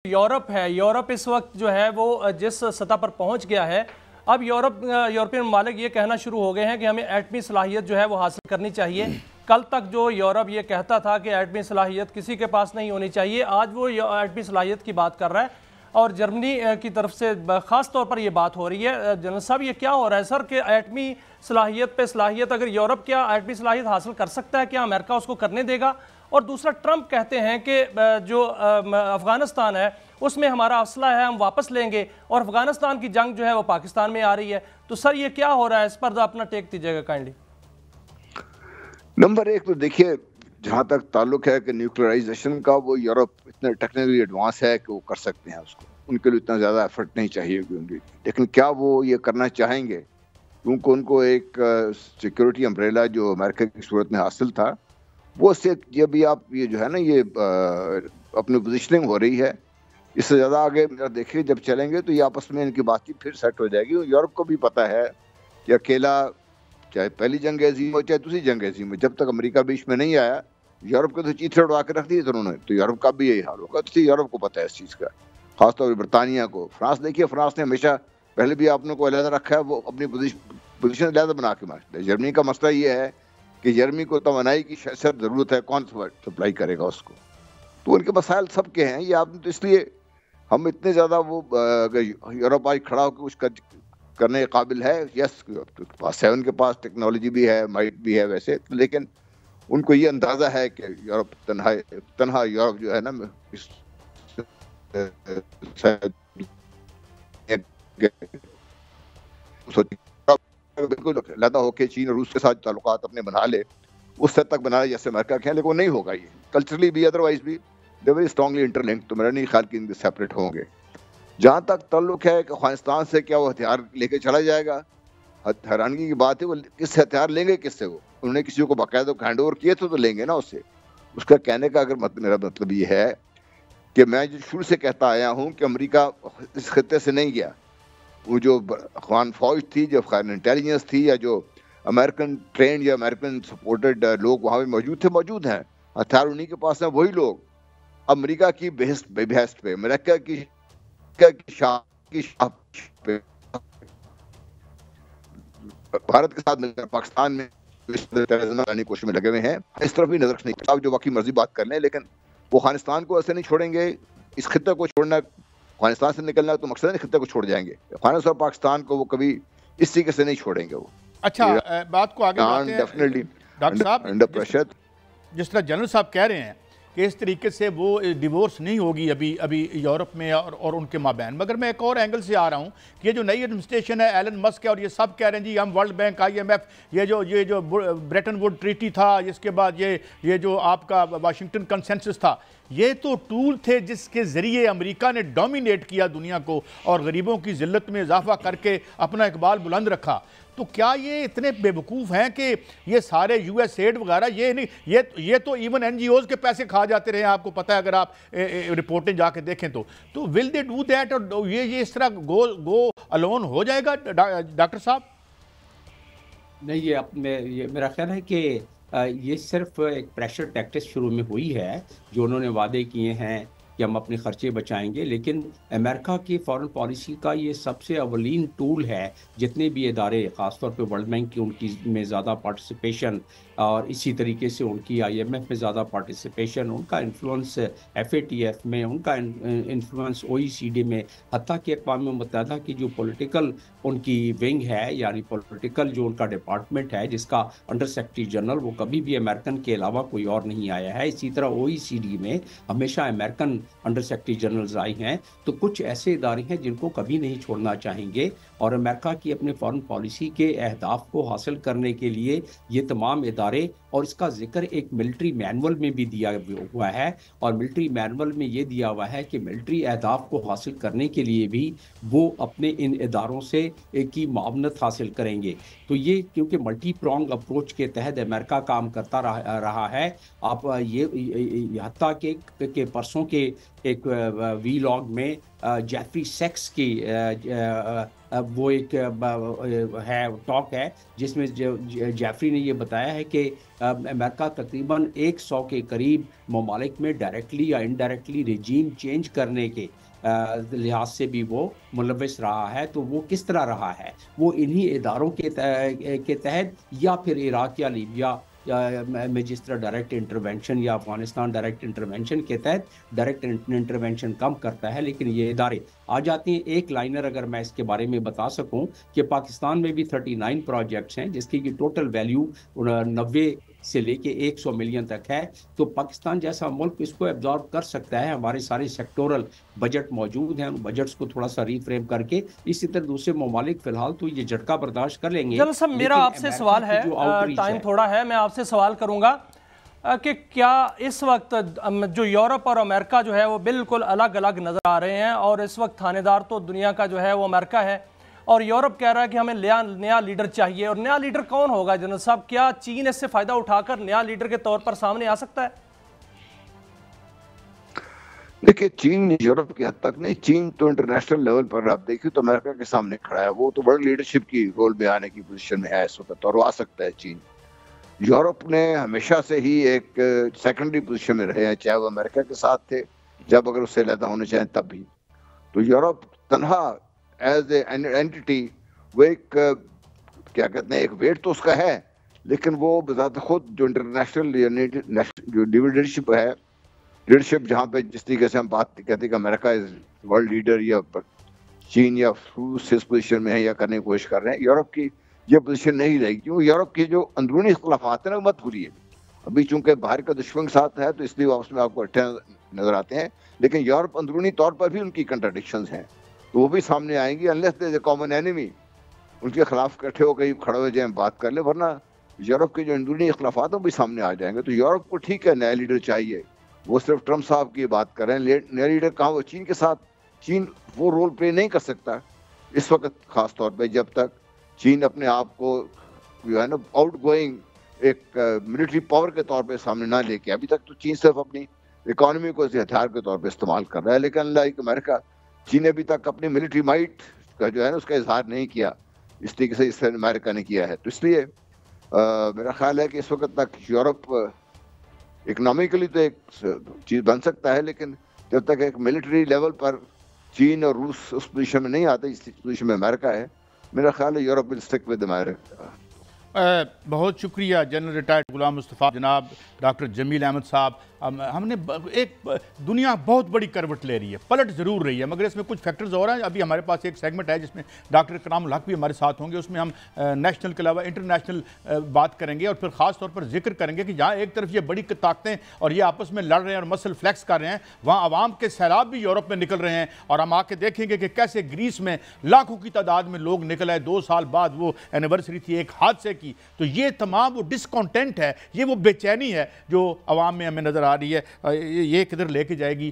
Europe है, Europe इस वक्त जो है वो जिस सतह पर पहुंच गया है, अब यूरोपियन ममालिक ये कहना शुरू हो गए हैं कि हमें एटमी सलाहियत जो है वो हासिल करनी चाहिए। कल तक जो यूरोप ये कहता था कि एटमी सलाहियत किसी के पास नहीं होनी चाहिए, आज वो एटमी सलाहियत की बात कर रहा है और जर्मनी की तरफ से ख़ास तौर पर ये बात हो रही है। जनरल साहब, ये क्या हो रहा है सर कि एटमी सलाहियत पे सलाहियत, अगर यूरोप क्या एटमी सलाहियत हासिल कर सकता है, क्या अमेरिका उसको करने देगा? और दूसरा, ट्रंप कहते हैं कि जो अफ़गानिस्तान है उसमें हमारा असला है, हम वापस लेंगे, और अफ़गानिस्तान की जंग जो है वो पाकिस्तान में आ रही है। तो सर ये क्या हो रहा है, इस पर अपना टेक दीजिएगा काइंडली। नंबर एक तो देखिए, जहाँ तक ताल्लुक है कि न्यूक्लियराइजेशन का, वो यूरोप इतना टेक्निकली एडवांस है कि वो कर सकते हैं उसको, उनके लिए इतना ज़्यादा एफर्ट नहीं चाहिए क्योंकि, लेकिन क्या वो ये करना चाहेंगे? क्योंकि उनको एक सिक्योरिटी अम्ब्रेला जो अमेरिका की सूरत में हासिल था, वो से जब भी आप ये जो है ना ये अपनी पोजिशनिंग हो रही है, इससे ज़्यादा आगे देखिए जब चलेंगे तो ये आपस में इनकी बातचीत फिर सेट हो जाएगी। यूरोप को भी पता है कि अकेला, चाहे पहली जंग अजीम हो चाहे दूसरी जंग अजीम हो, जब तक अमेरिका बीच में नहीं आया, यूरोप को तो चीथड़े उड़ा के रख दी थी उन्होंने, तो यूरोप का भी यही हाल होगा। तो यूरोप को पता है इस चीज़ का, खासतौर पर बरतानिया को। फ्रांस देखिए, फ्रांस ने हमेशा पहले भी आपने को अलहदा रखा है, वो अपनी पोजिशन अलहदा बना के मारता है। जर्मनी का मसला ये है कि जर्मनी को तवानाई की सख्त ज़रूरत है, कौन सप्लाई करेगा उसको? तो उनके मसाइल सबके हैं ये। आपने तो इसलिए हम इतने ज़्यादा वो, अगर यूरोप आज खड़ा होकर कुछ करने के काबिल है, यस पास है, उनके पास टेक्नोलॉजी भी है, माइट भी है वैसे, लेकिन उनको ये अंदाज़ा है कि यूरोप तनहा यूरोप जो है ना बिल्कुल लदा होकर चीन और रूस के साथ ताल्लुकात अपने बना ले, उस हद तक बना ले जैसे अमेरिका के हैं, लेकिन वो नहीं होगा। ये कल्चरली भी अदरवाइज भी दे वेरी स्ट्रांगली इंटरलिंक्ड, तो मेरा नहीं ख्याल कि इनके सेपरेट होंगे। जहाँ तक ताल्लुक है कि अफगानिस्तान से क्या वो हथियार लेके चला जाएगा, हैरानगी की बात है, वो किस हथियार लेंगे, किससे? वो उन्होंने किसी को बाकायदा हैंड ओवर किए तो लेंगे ना उससे। उसका कहने का अगर मेरा मतलब ये है कि मैं जो शुरू से कहता आया हूँ कि अमेरिका इस खत्ते से नहीं गया। वो जो अफगान फौज थी, जो अफगान इंटेलिजेंस थी, या जो अमेरिकन ट्रेंड या अमेरिकन सपोर्टेड लोग वहाँ पे मौजूद थे, मौजूद हैं, हथियार उन्हीं के पास हैं। वही लोग अमेरिका की बेहस पे, अमेरिका की पे भारत के साथ मिलकर पाकिस्तान में की कोशिश में लगे हुए हैं। इस तरफ भी नजर रखने की, आप जो बाकी मर्जी बात कर लें, लेकिन वो अफगानिस्तान को ऐसे नहीं छोड़ेंगे। इस खित्ते को छोड़ना, अफगानिस्तान से निकलना तो मकसद है, खित्ते को छोड़ जाएंगे। अफगानिस्तान और पाकिस्तान को वो कभी इस तरीके से नहीं छोड़ेंगे। वो अच्छा, बात को आगे बढ़ाते हैं डेफिनेटली डॉक्टर साहब। अंडर प्रेशर, जिस तरह जनरल साहब कह रहे हैं कि इस तरीके से वो डिवोर्स नहीं होगी अभी यूरोप में और उनके माबैन, मगर मैं एक और एंगल से आ रहा हूँ कि ये जो नई एडमिनिस्ट्रेशन है, एलन मस्क है, और ये सब कह रहे हैं जी हम वर्ल्ड बैंक, IMF, ये जो ब्रेटन वुड ट्रीटी था, इसके बाद ये जो आपका वाशिंगटन कंसेंसस था, ये तो टूल थे जिसके ज़रिए अमेरिका ने डोमिनेट किया दुनिया को और गरीबों की ज़िल्लत में इजाफा करके अपना इकबाल बुलंद रखा। तो क्या ये इतने बेवकूफ़ हैं कि ये सारे USAID वगैरह ये नहीं, ये तो इवन NGOs के पैसे खा जाते रहे, आपको पता है अगर आप रिपोर्टें जाके देखें तो विल दे डू दैट? और ये इस तरह गो अलोन हो जाएगा डॉक्टर साहब? नहीं, ये मेरा ख्याल है कि ये सिर्फ एक प्रेशर टैक्टिस शुरू में हुई है, जो उन्होंने वादे किए हैं कि हम अपने खर्चे बचाएंगे, लेकिन अमेरिका की फॉरेन पॉलिसी का ये सबसे अवलीन टूल है। जितने भी इदारे, ख़ासतौर पे वर्ल्ड बैंक की उनकी में ज़्यादा पार्टिसिपेशन, और इसी तरीके से उनकी IMF में ज़्यादा पार्टिसिपेशन, उनका इन्फ्लुएंस FATF में, उनका इन्फ्लुएंस OECD में, हत्ता कि अक़वाम मुत्तहिदा की जो पॉलिटिकल उनकी विंग है, यानी पॉलिटिकल जो उनका डिपार्टमेंट है जिसका अंडर सेक्रेटरी जनरल, वो कभी भी अमेरिकन के अलावा कोई और नहीं आया है। इसी तरह OECD में हमेशा अमेरिकन अंडर सेक्रेटरी जनरल्स आई हैं। तो कुछ ऐसे इदारे हैं जिनको कभी नहीं छोड़ना चाहेंगे, और अमेरिका की अपने फॉरेन पॉलिसी के अहदाफ को हासिल करने के लिए ये तमाम इदारे, और इसका जिक्र एक मिलिट्री मैनुअल में भी दिया हुआ है, और मिलिट्री मैनुअल में ये दिया हुआ है कि मिलिट्री अहदाफ को हासिल करने के लिए भी वो अपने इन इदारों से की मावनत हासिल करेंगे। तो ये क्योंकि मल्टी प्रॉन्ग अप्रोच के तहत अमेरिका काम करता रहा है। आप ये हत्ता के परसों के एक वीलॉग में जेफरी सेक्स की وہ ایک ہے ٹاک ہے جس میں جیفری نے یہ بتایا ہے کہ امریکہ تقریباً 100 کے قریب ممالک میں ڈائریکٹلی یا انڈائریکٹلی رجیم چینج کرنے کے لحاظ سے بھی وہ ملوث رہا ہے. تو وہ کس طرح رہا ہے؟ وہ انہی اداروں کے تحت یا پھر عراق یا لیبیا میں جس طرح ڈائریکٹ انٹرونشن یا افغانستان ڈائریکٹ انٹرونشن کے تحت ڈائریکٹ انٹرونشن کم کرتا ہے، لیکن یہ ادارے آ جاتی ہیں. ایک لائنر اگر میں اس کے بارے میں بتا سکوں کہ پاکستان میں بھی 39 پروجیکٹس ہیں جس کی ٹوٹل ویلیو 90 سے لے کے 100 ملین تک ہے. تو پاکستان جیسا ملک اس کو ایبزارب کر سکتا ہے. ہمارے سارے سیکٹورل بجٹ موجود ہیں، ان بجٹس کو تھوڑا سا ری فریم کر کے. اسی طرح دوسرے ممالک فی الحال تو یہ جھٹکا برداشت کر لیں گے. جنرل صاحب میرا آپ سے سوال ہے، ٹائم تھوڑا ہے، میں آپ سے سوال کروں گا کہ کیا اس وقت جو یورپ اور امریکہ جو ہے وہ بالکل الگ الگ نظر آ رہے ہیں، اور اس وقت تھانے دار تو دنیا کا جو ہے وہ امریکہ ہے، اور یورپ کہہ رہا ہے کہ ہمیں نیا لیڈر چاہیے. اور نیا لیڈر کون ہوگا جنرل صاحب؟ کیا چین اس سے فائدہ اٹھا کر نیا لیڈر کے طور پر سامنے آ سکتا ہے؟ دیکھیں چین یورپ کی حد تک نہیں، چین تو انٹرنیشنل لیول پر آپ دیکھیں تو امریکہ کے سامنے کھڑا ہے. وہ تو بڑی لیڈرشپ کی رول میں آنے کی پوزیشن میں ہے اس وقت، اور وہ آ سکتا ہے. چین یورپ نے ہمیشہ سے ہی ایک سیکنڈری پوزیشن میں رہے ہیں، چاہے وہ امریکہ کے ساتھ تھے جب اگر اس سے علیحدہ ہونے چاہیں تب بھی. تو یورپ تنہا ایز اے اینٹی وہ ایک کیا کہتے ہیں ایک ویٹ تو اس کا ہے، لیکن وہ بذات خود جو انٹرنیشنل جو لیڈرشپ ہے، لیڈرشپ جہاں پہ جس طریقے سے ہم بات کہتے ہیں کہ امریکہ از ورلڈ لیڈر یا چین یا روس اس پوزیشن میں ہے یا کرنے کی کوشش کر رہے ہیں، یورپ کی یہ پوزیشن نہیں رہے گی. کیوں؟ یورپ کی جو اندرونی اختلافات ہیں نا مت بھولیے. ابھی چونکہ باہر کا دشمن کے ساتھ ہے تو اس لیے وہ آپس میں آپ کو اٹھے نظر آتے ہیں، لیکن یورپ اندرونی طور پر بھی ان کی کنٹراڈکشنز ہیں، تو وہ بھی سامنے آئیں گی. Unless there is a common enemy, ان کے خلاف اکٹھے ہو کے کھڑے ہو جائیں بات کر لیں، ورنہ یورپ کے جو اندرونی اختلافات ہیں وہ بھی سامنے آ جائیں گے. تو یورپ کو ٹھیک ہے نیا لیڈر چاہیے، وہ صرف ٹرمپ صاحب کی بات کر رہے ہیں. نیا لیڈر کہاں؟ وہ چین کے ساتھ چین وہ رول پلے نہیں کر سکتا اس وقت، خاص طور پہ جب تک چین اپنے آپ کو جو ہے نا آؤٹ گوئنگ ایک ملٹری پاور کے طور پہ سامنے نہ لے کے. ابھی تک تو چین صرف اپنی اکانومی کو ہتھیار کے طور پہ استعمال کر رہا ہے، لیکن لائک امریکہ، چین ابھی تک اپنی ملٹری مائٹ کا جو ہے نا اس کا اظہار نہیں کیا اس طریقے سے اس امریکہ نے کیا ہے. تو اس لیے میرا خیال ہے کہ اس وقت تک یورپ اکنامیکلی تو ایک چیز بن سکتا ہے، لیکن جب تک ایک ملٹری لیول پر چین اور روس اس پوزیشن میں نہیں آتا اس پوزیشن میں امریکہ ہے، میرا خیال ہے یورپ ول اسٹک ود امریکہ. بہت شکریہ جنرل ریٹائرڈ غلام مصطفیٰ جناب ڈاکٹر جمیل احمد صاحب. ہم نے ایک دنیا بہت بڑی کروٹ لے رہی ہے، پلٹ ضرور رہی ہے، مگر اس میں کچھ فیکٹرز اور ہیں. ابھی ہمارے پاس ایک سیگمنٹ ہے جس میں ڈاکٹر کرام الحق بھی ہمارے ساتھ ہوں گے، اس میں ہم نیشنل کے علاوہ انٹرنیشنل بات کریں گے، اور پھر خاص طور پر ذکر کریں گے کہ جہاں ایک طرف یہ بڑی طاقتیں اور یہ آپس میں لڑ رہے ہیں اور مسل فلیکس کر رہے ہیں، وہاں عوام کے سیلاب بھی یورپ میں نکل رہے ہیں. اور ہم آ کے دیکھیں گے کہ کیسے گریس میں لاکھوں کی تعداد میں لوگ نکل آئے 2 سال بعد، وہ اینیورسری تھی ایک حادثے کی. تو یہ تمام وہ ڈسکانٹینٹ ہے، یہ وہ بے چینی ہے جو عوام میں ہمیں نظر آ رہی ہے. یہ کدھر لے کے جائے گی